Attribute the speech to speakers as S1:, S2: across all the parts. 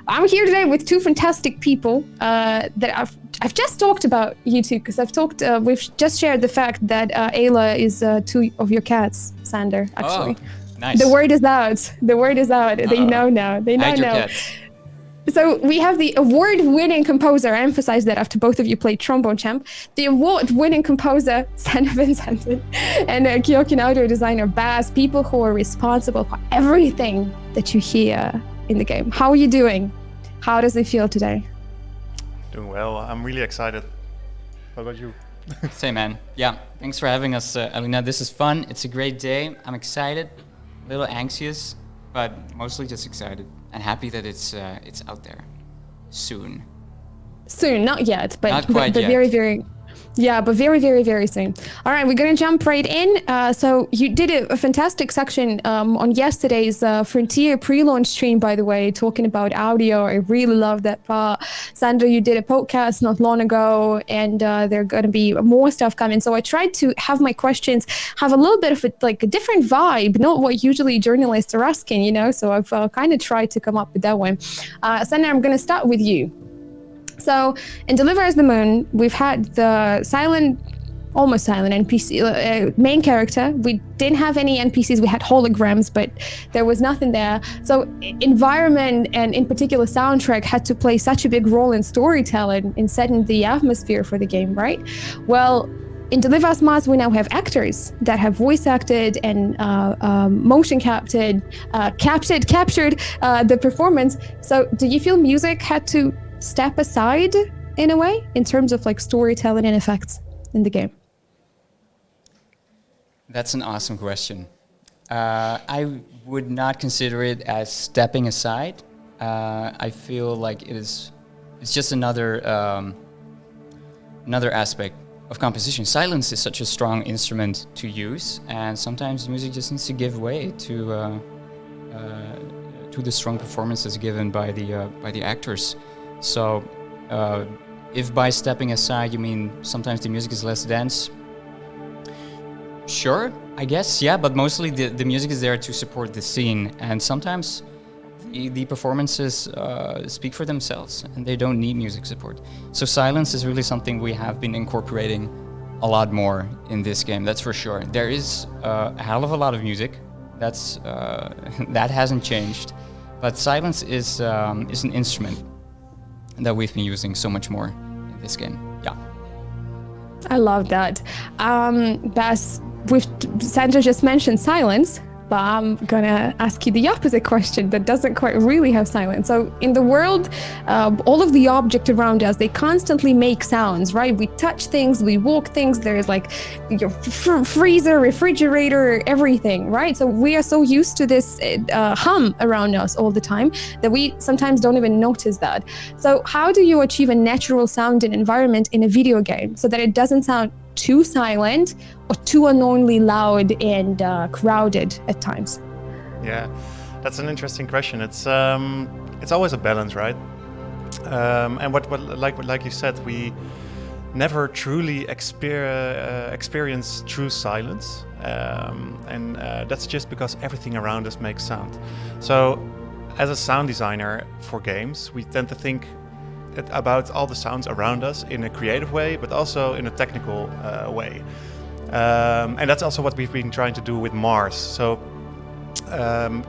S1: I'm here today with two fantastic people that I've just talked about you two, because we've just shared the fact that Ayla is two of your cats, Sander, actually.
S2: Oh, nice.
S1: The word is out. They know now. They now
S2: Hide your
S1: know.
S2: cats.
S1: So we have the award-winning composer, I emphasize that after both of you played Trombone Champ, the award-winning composer, Sander Vincenten, and KeokeN audio designer, Baz, people who are responsible for everything that you hear in the game. How are you doing? How does it feel today?
S3: Doing well. I'm really excited. How about you?
S2: Same, man. Yeah, thanks for having us, Alina. This is fun. It's a great day. I'm excited, a little anxious, but mostly just excited and happy that it's out there soon.
S1: Soon, not yet, but,
S2: Not quite
S1: but
S2: yet.
S1: very, very. Yeah, but very, very, very soon. All right, we're going to jump right in. So you did a fantastic section on yesterday's Frontier pre-launch stream, by the way, talking about audio. I really love that part. Sandra, you did a podcast not long ago, and there are going to be more stuff coming. So I tried to have my questions have a little bit of a different vibe, not what usually journalists are asking, you know? So I've kind of tried to come up with that one. Sandra, I'm going to start with you. So in Deliver Us the Moon, we've had the almost silent NPC main character. We didn't have any NPCs. We had holograms, but there was nothing there. So environment and in particular soundtrack had to play such a big role in storytelling, in setting the atmosphere for the game, right? Well, in Deliver Us Mars, we now have actors that have voice acted and motion captured the performance. So do you feel music had to step aside in a way in terms of storytelling and effects in the game?
S2: That's an awesome question. I would not consider it as stepping aside. I feel like it's just another aspect of composition. Silence is such a strong instrument to use, and sometimes music just needs to give way to the strong performances given by the actors. So, if by stepping aside you mean sometimes the music is less dense, sure, I guess, yeah, but mostly the music is there to support the scene, and sometimes the performances speak for themselves and they don't need music support. So silence is really something we have been incorporating a lot more in this game, that's for sure. There is a hell of a lot of music, that hasn't changed, but silence is an instrument that we've been using so much more in this game. Yeah.
S1: I love that. Bas, Sandra just mentioned silence, but I'm gonna ask you the opposite question that doesn't quite really have silence. So in the world, all of the objects around us, they constantly make sounds, right? We touch things, we walk things, there's your freezer, refrigerator, everything, right? So we are so used to this hum around us all the time that we sometimes don't even notice that. So how do you achieve a natural sounding environment in a video game so that it doesn't sound too silent or too unknowingly loud and crowded at times?
S3: Yeah, that's an interesting question. It's always a balance, right? And like you said, we never truly experience true silence, and that's just because everything around us makes sound. So, as a sound designer for games, we tend to think about all the sounds around us in a creative way, but also in a technical way. And that's also what we've been trying to do with Mars. So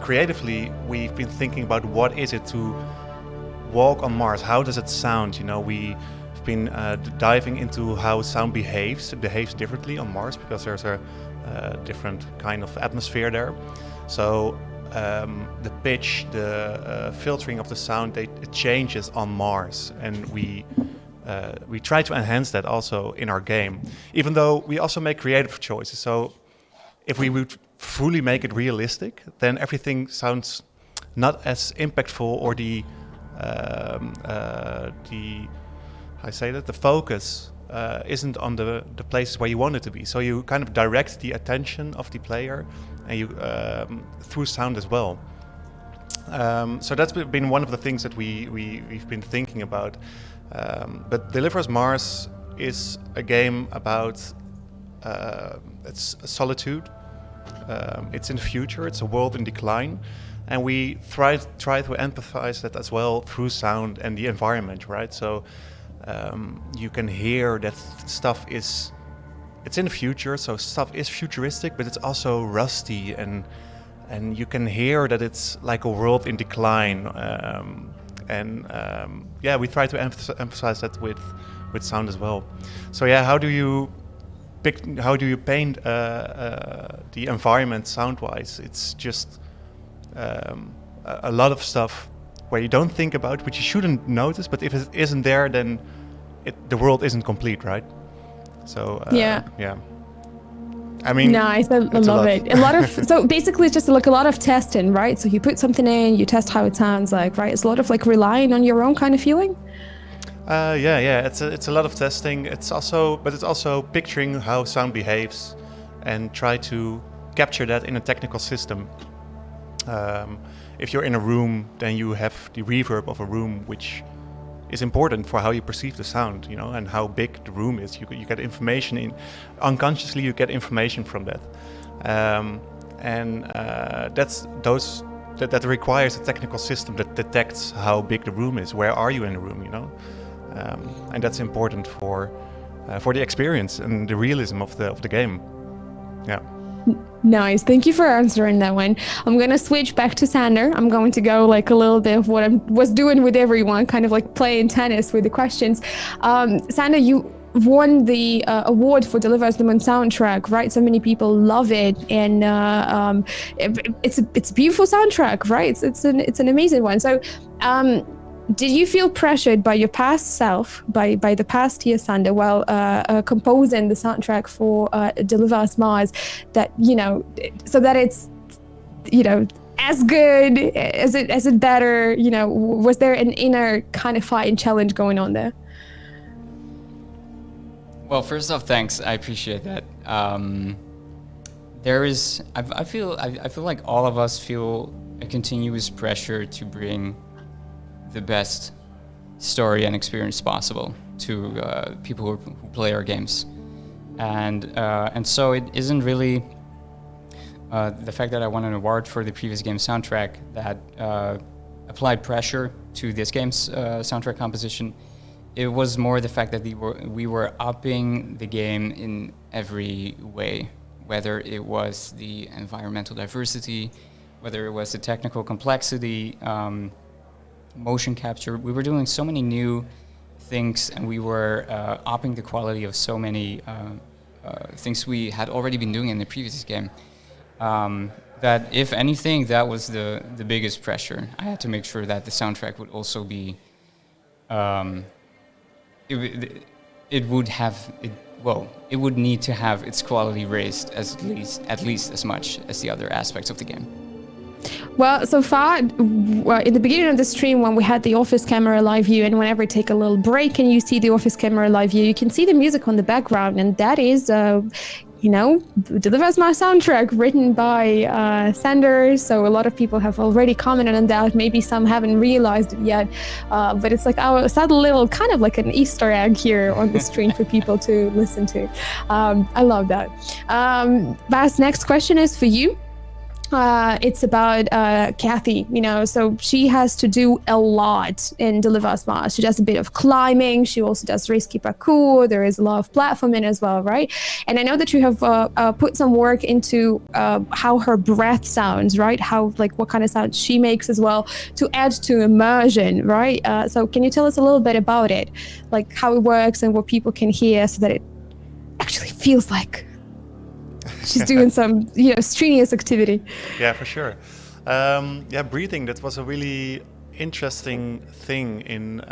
S3: creatively, we've been thinking about what is it to walk on Mars? How does it sound? You know, we've been diving into how sound behaves. It behaves differently on Mars because there's a different kind of atmosphere there. So the pitch, the filtering of the sound, it changes on Mars, and we try to enhance that also in our game, even though we also make creative choices. So if we would fully make it realistic, then everything sounds not as impactful, or the focus isn't on the places where you want it to be. So you kind of direct the attention of the player, and you through sound as well. So that's been one of the things that we've been thinking about. But Deliver Us Mars is a game about it's solitude. It's in the future. It's a world in decline. and we try to empathize that as well through sound and the environment, right? So you can hear that stuff it's in the future, so stuff is futuristic, but it's also rusty, and you can hear that it's like a world in decline. We try to emphasize that with sound as well. So yeah, how do you paint the environment sound-wise? It's just a lot of stuff where you don't think about, which you shouldn't notice, but if it isn't there, then the world isn't complete, right? So yeah. I mean,
S1: nice. I love it. A lot of so basically it's just like a lot of testing, right? So you put something in, you test how it sounds like, right? It's a lot of like relying on your own kind of feeling.
S3: Yeah. It's a lot of testing. It's also picturing how sound behaves, and try to capture that in a technical system. If you're in a room, then you have the reverb of a room, which is important for how you perceive the sound, and how big the room is. You get information unconsciously. You get information from that, that requires a technical system that detects how big the room is. Where are you in the room? And that's important for the experience and the realism of the game. Yeah.
S1: Nice. Thank you for answering that one. I'm going to switch back to Sander. I'm going to go like a little bit of what I was doing with everyone, kind of like playing tennis with the questions. Sander, you won the award for Deliver Us the Moon soundtrack, right? So many people love it, and it's a beautiful soundtrack, right? It's an amazing one. So did you feel pressured by your past self, by the past year, Sander, while composing the soundtrack for Deliver Us Mars, that, so that it's, as good, as it better, was there an inner kind of fight and challenge going on there?
S2: Well, first off, thanks. I appreciate that. I feel like all of us feel a continuous pressure to bring the best story and experience possible to people who play our games, and so it isn't really the fact that I won an award for the previous game soundtrack that applied pressure to this game's soundtrack composition. It was more the fact that we were upping the game in every way, whether it was the environmental diversity, whether it was the technical complexity, motion capture. We were doing so many new things, and we were upping the quality of so many things we had already been doing in the previous game, that if anything, that was the biggest pressure. I had to make sure that the soundtrack would also be it would need to have its quality raised at least as much as the other aspects of the game.
S1: Well, so far, in the beginning of the stream, when we had the office camera live view, and whenever you take a little break and you see the office camera live view, you can see the music on the background, and that is, Deliver Us My soundtrack, written by Sander. So a lot of people have already commented on that. Maybe some haven't realized it yet, but it's like our sad little, kind of like an Easter egg here on the screen for people to listen to. I love that. Bas, next question is for you. It's about Kathy, so she has to do a lot in Deliver Us Mars. She does a bit of climbing. She also does risky parkour. There is a lot of platforming as well, right? And I know that you have put some work into how her breath sounds, right? How, like, what kind of sound she makes as well to add to immersion, right? So can you tell us a little bit about it, like how it works and what people can hear so that it actually feels like she's doing some, strenuous activity?
S3: Yeah, for sure. Breathing, that was a really interesting thing in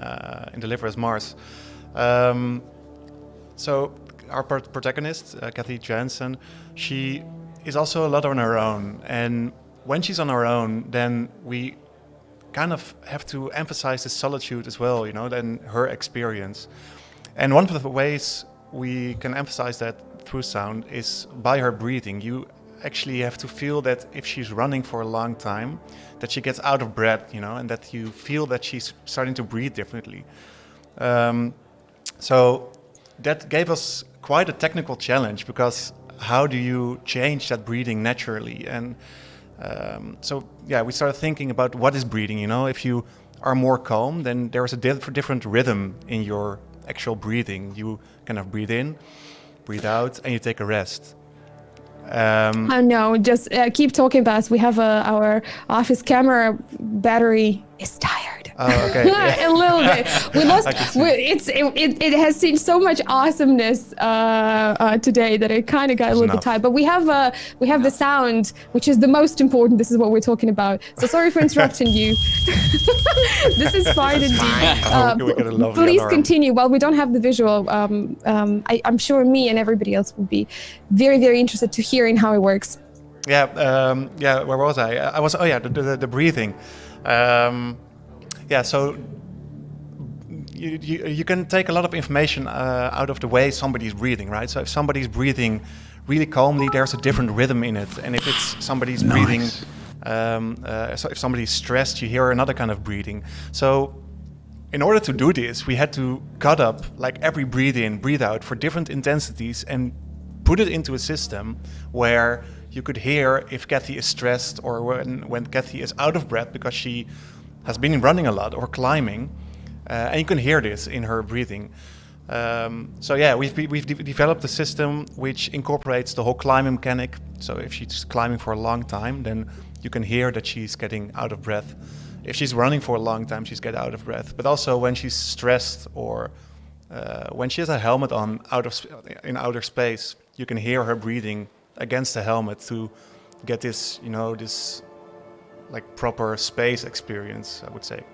S3: Deliver Us Mars. So our protagonist, Kathy Jansen, she is also a lot on her own. And when she's on her own, then we kind of have to emphasize the solitude as well, than her experience. And one of the ways we can emphasize that through sound is by her breathing. You actually have to feel that if she's running for a long time, that she gets out of breath, and that you feel that she's starting to breathe differently. So that gave us quite a technical challenge, because how do you change that breathing naturally? And So yeah, we started thinking about what is breathing. You know, if you are more calm, then there is a different rhythm in your actual breathing. You kind of breathe in, breathe out, and you take a rest.
S1: Oh no, just keep talking about us. We have our office camera battery is tired.
S3: Oh, okay.
S1: A little bit. We lost. It has seen so much awesomeness today that it kind of got a little bit tired. But we have the sound, which is the most important. This is what we're talking about. So sorry for interrupting you. This is fine indeed. Please continue. Well, we don't have the visual. I'm sure me and everybody else will be very, very interested to hearing how it works.
S3: Yeah. Where was I? I was. Oh yeah, the breathing. So you can take a lot of information out of the way somebody's breathing, right? So if somebody's breathing really calmly, there's a different rhythm in it. And if it's somebody's breathing, so if somebody's stressed, you hear another kind of breathing. So in order to do this, we had to cut up like every breathe in, breathe out for different intensities and put it into a system where you could hear if Kathy is stressed or when Kathy is out of breath because she has been running a lot or climbing, and you can hear this in her breathing. We've developed a system which incorporates the whole climbing mechanic. So if she's climbing for a long time, then you can hear that she's getting out of breath. If she's running for a long time, she's getting out of breath. But also when she's stressed or when she has a helmet on in outer space, you can hear her breathing against the helmet to get this, this like proper space experience, I would say.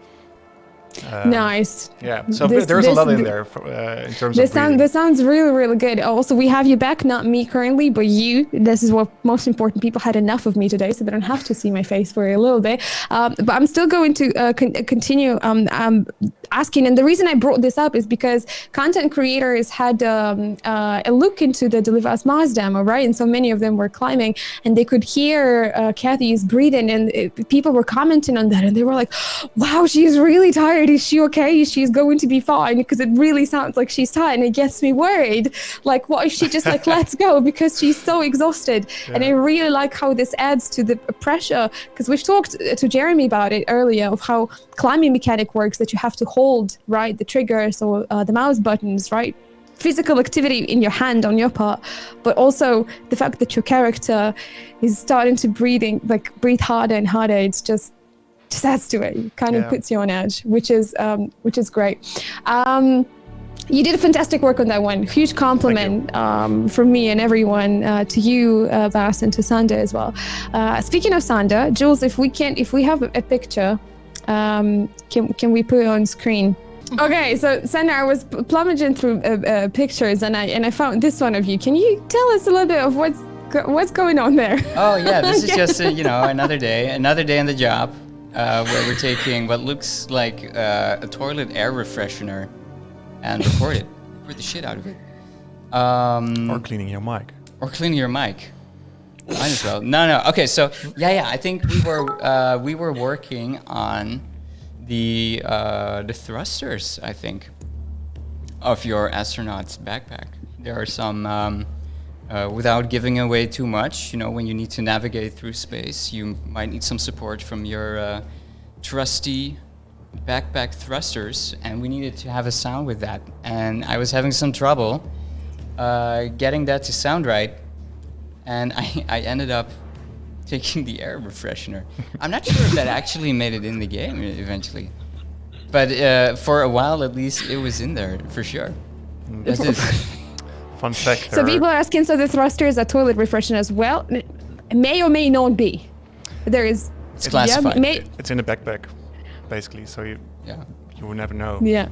S1: Nice.
S3: Yeah, so there's a lot in there in terms of breathing.
S1: This sounds really, really good. Also, we have you back, not me currently, but you. This is what most important. People had enough of me today, so they don't have to see my face for a little bit. But I'm still going to continue asking. And the reason I brought this up is because content creators had a look into the Deliver Us Mars demo, right? And so many of them were climbing, and they could hear Kathy's breathing, and people were commenting on that, and they were like, "Wow, she's really tired. Is she okay? She's going to be fine," because it really sounds like she's tired, and it gets me worried. Like, what if she just like lets go because she's so exhausted? Yeah. And I really like how this adds to the pressure, because we've talked to Jeremy about it earlier of how climbing mechanic works, that you have to hold right the triggers or the mouse buttons, right? Physical activity in your hand on your part, but also the fact that your character is starting to breathe harder and harder. It's just adds to it. It kind of puts you on edge, which is great. You did fantastic work on that one. Huge compliment from me and everyone to you, Bas, and to Sander as well. Speaking of Sander, Jules, if we have a picture, can we put it on screen? Okay, so Sander, I was plummeting through pictures, and I found this one of you. Can you tell us a little bit of what's going on there?
S2: Oh yeah, this is just another day in the job. Where we're taking what looks like a toilet air refreshener and record the shit out of it.
S3: Or cleaning your mic.
S2: Might as well. No. Okay, so yeah. I think we were working on the thrusters, I think, of your astronaut's backpack. There are some. Without giving away too much, when you need to navigate through space, you might need some support from your trusty backpack thrusters, and we needed to have a sound with that. And I was having some trouble getting that to sound right, and I ended up taking the air refreshener. I'm not sure if that actually made it in the game eventually, but for a while at least it was in there for sure. That's it.
S3: Fun fact.
S1: So people are asking, so the thruster is a toilet refreshener as well? May or may not be. There is.
S2: It's classified.
S3: It's in the backpack, basically. So you will never know.
S1: Yeah.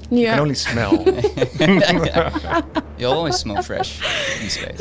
S3: You can only smell.
S2: You'll always smell fresh in space.